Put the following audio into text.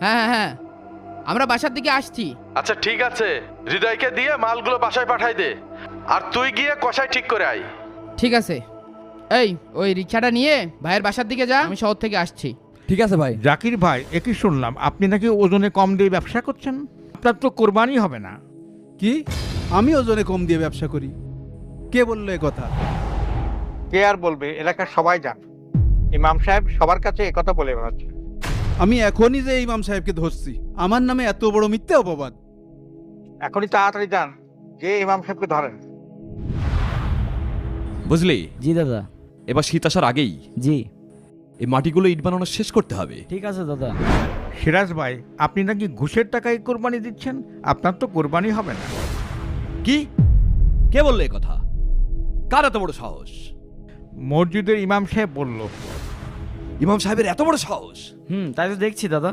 হ্যাঁ হ্যাঁ হ্যাঁ, আমরা বাসার দিকে আসছি। আচ্ছা ঠিক আছে, হৃদয়কে দিয়ে মালগুলো বাসায় পাঠাই দে, আর তুই গিয়ে কষাই ঠিক করে আয়। ঠিক আছে, এই ওই রিক্সাটা নিয়ে ভাইয়ের বাসার দিকে যা, আমি শহর থেকে আসছি। ঠিক আছে ভাই। জাকির ভাই, একই শুনলাম আপনি নাকি ওজনে কম দিয়ে ব্যবসা করছেন, আপনার তো কোরবানি হবে না। কি? আমি ওজনে কম দিয়ে ব্যবসা করি? কে বললো এ কথা? কে আর বলবে, এলাকার সবাই জানে। ইমাম সাহেব সবার কাছে একথা বলে বেড়াচ্ছে। আমি এখনই যে ইমাম সাহেবকে ধরছি, আমার নামে এত বড় মিথ্যে অপবাদ। এখনই তাড়াতাড়ি যান, যে ইমাম সাহেবকে ধরেন। বুঝলি, জি দাদা। এবার শীত আসার আগেই জি এই মাটিগুলো ইট বানানো শেষ করতে হবে। ঠিক আছে দাদা। সিরাজ ভাই, আপনি নাকি ঘুষের টাকায় কোরবানি দিচ্ছেন, আপনার তো কোরবানি হবে না। কি? কে বললে এ কথা? কার এত বড় সাহস? মসজিদের ইমাম সাহেব বলল। ইমাম সাহেবের এত বড় সাহস? তাই তো দেখছি দাদা।